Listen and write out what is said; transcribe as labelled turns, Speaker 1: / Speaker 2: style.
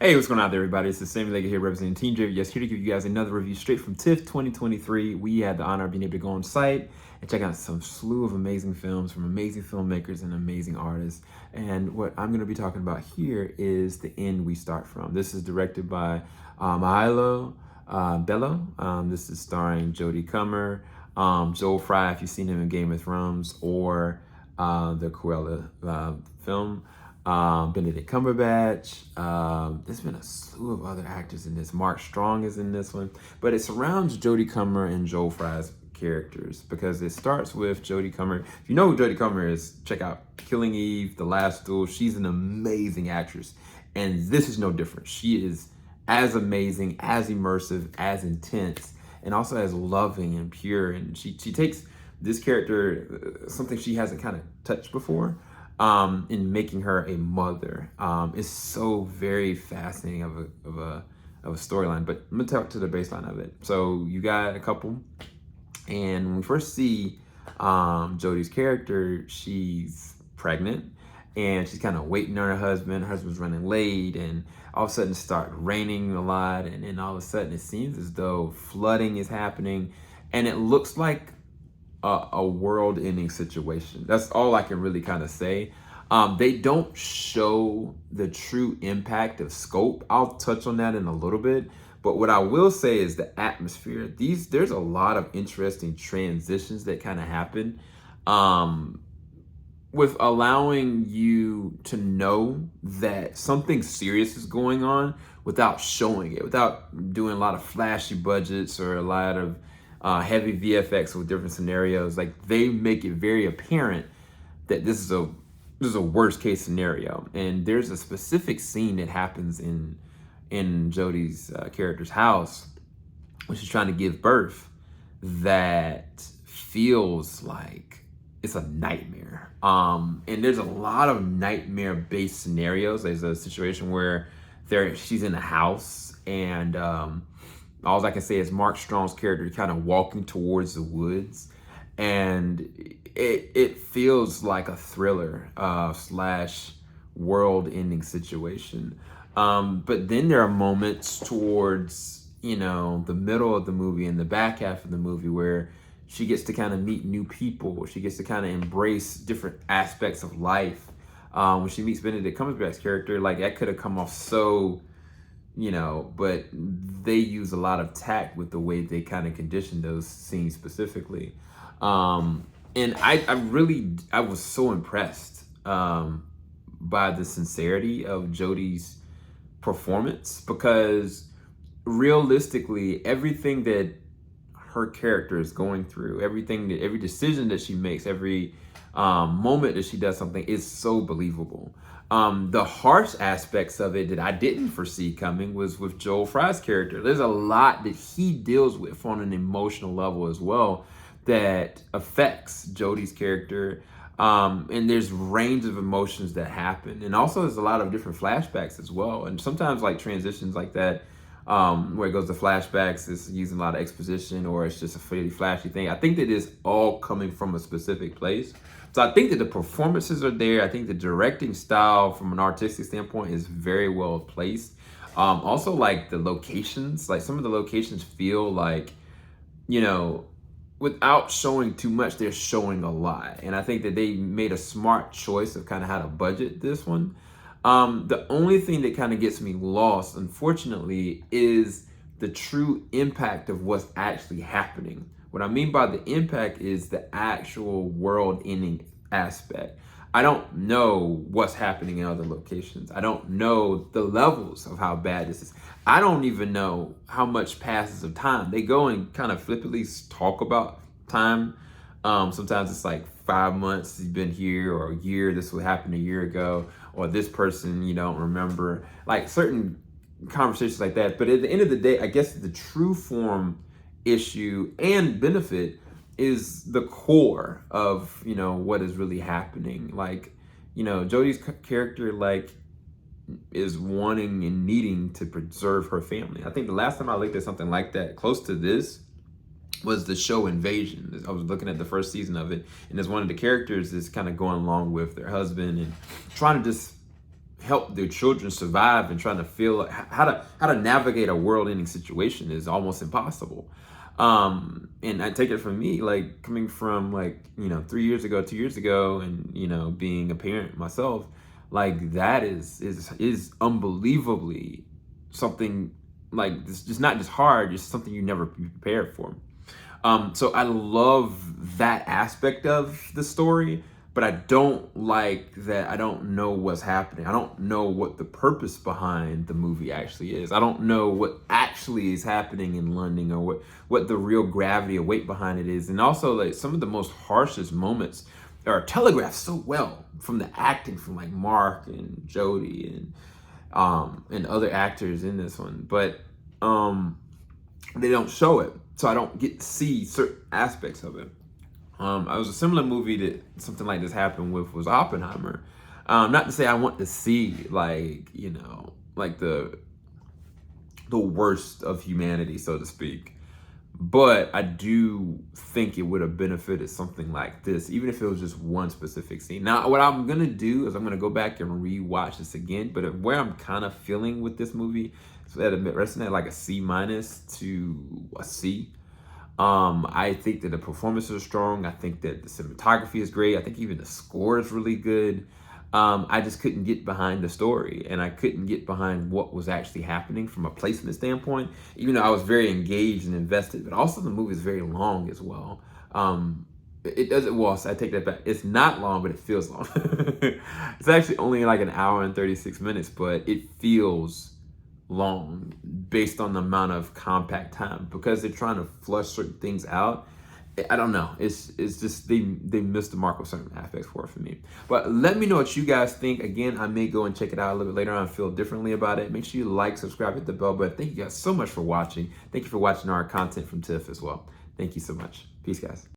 Speaker 1: Hey, what's going on there, everybody? It's the same Lega here representing Team JV. Yes, here to give you guys another review straight from TIFF 2023. We had the honor of being able to go on site and check out some slew of amazing films from amazing filmmakers and amazing artists. And what I'm going to be talking about here is The End We Start From. This is directed by Mahalia Belo. This is starring Jodie Comer, Joel Fry, if you've seen him in Game of Thrones, or the Cruella film. Benedict Cumberbatch. There's been a slew of other actors in this. Mark Strong is in this one, but it surrounds Jodie Comer and Joel Fry's characters because it starts with Jodie Comer. If you know who Jodie Comer is, check out Killing Eve, The Last Duel. She's an amazing actress, and this is no different. She is as amazing, as immersive, as intense, and also as loving and pure. And she takes this character, something she hasn't kind of touched before, in making her a mother. Is so very fascinating of a storyline. But I'm gonna talk to the baseline of it. So you got a couple, and when we first see Jodie's character, she's pregnant, and she's kind of waiting on her husband. Her husband's running late, and all of a sudden it starts raining a lot, and then all of a sudden it seems as though flooding is happening, and it looks like a world-ending situation. That's all I can really kind of say. They don't show the true impact of scope. I'll touch on that in a little bit. But what I will say is the atmosphere. There's a lot of interesting transitions that kind of happen with allowing you to know that something serious is going on without showing it, without doing a lot of flashy budgets or a lot of heavy VFX with different scenarios. Like, they make it very apparent that this is a worst case scenario. And there's a specific scene that happens in Jodie's character's house when she's trying to give birth that feels like it's a nightmare. And there's a lot of nightmare based scenarios. There's a situation where she's in a house, and all I can say is Mark Strong's character kind of walking towards the woods, and it feels like a thriller slash world-ending situation. But then there are moments towards, the middle of the movie and the back half of the movie where she gets to kind of meet new people. She gets to kind of embrace different aspects of life. When she meets Benedict Cumberbatch's character, like, that could have come off so, but they use a lot of tact with the way they kind of condition those scenes specifically. And I was so impressed by the sincerity of Jodie's performance, because realistically, everything that her character is going through, every decision that she makes, every moment that she does something is so believable. The harsh aspects of it that I didn't foresee coming was with Joel Fry's character. There's a lot that he deals with on an emotional level as well that affects Jodie's character. And there's range of emotions that happen. And also there's a lot of different flashbacks as well. And sometimes, like, transitions like that, where it goes to flashbacks, is using a lot of exposition, or it's just a really flashy thing. I think that is all coming from a specific place. So I think that the performances are there. I think the directing style from an artistic standpoint is very well placed. Also, like, the locations, like, some of the locations feel like, without showing too much, they're showing a lot. And I think that they made a smart choice of kind of how to budget this one. The only thing that kind of gets me lost, unfortunately, is the true impact of what's actually happening. What I mean by the impact is the actual world-ending aspect. I don't know what's happening in other locations. I don't know the levels of how bad this is. I don't even know how much passes of time. They go and kind of flippantly talk about time. Sometimes it's like 5 months you've been here, or a year, this would happen a year ago, or this person you don't remember, like certain conversations like that. But at the end of the day, I guess the true form, issue, and benefit is the core of what is really happening. Like, Jodie's character, like, is wanting and needing to preserve her family. I think the last time I looked at something like that close to this was the show Invasion. I was looking at the first season of it, and as one of the characters is kind of going along with their husband and trying to just help their children survive and trying to feel like how to navigate a world-ending situation is almost impossible. And I take it from me, like coming from like 3 years ago, 2 years ago, and being a parent myself, like that is unbelievably something like it's just not just hard, it's something you never be prepared for. So I love that aspect of the story, but I don't like that I don't know what's happening. I don't know what the purpose behind the movie actually is. I don't know what actually is happening in London, or what the real gravity or weight behind it is. And also, like, some of the most harshest moments are telegraphed so well from the acting from like Mark and Jodie and other actors in this one, but they don't show it, so I don't get to see certain aspects of it. I was a similar movie that something like this happened with was Oppenheimer. Not to say I want to see like like the worst of humanity, so to speak, but I do think it would have benefited something like this, even if it was just one specific scene. Now, what I'm gonna do is I'm gonna go back and rewatch this again. But where I'm kind of feeling with this movie is resting at like a C- to a C. I think that the performances are strong. I think that the cinematography is great. I think even the score is really good. I just couldn't get behind the story, and I couldn't get behind what was actually happening from a placement standpoint, even though I was very engaged and invested. But also the movie is very long as well. It doesn't, well, I take that back. It's not long, but it feels long. It's actually only like an hour and 36 minutes, but it feels long based on the amount of compact time, because they're trying to flush certain things out. I don't know. It's just they missed the mark with certain aspects for me. But let me know what you guys think. Again, I may go and check it out a little bit later on and feel differently about it. Make sure you like, subscribe, hit the bell button. Thank you guys so much for watching. Thank you for watching our content from TIFF as well. Thank you so much. Peace, guys.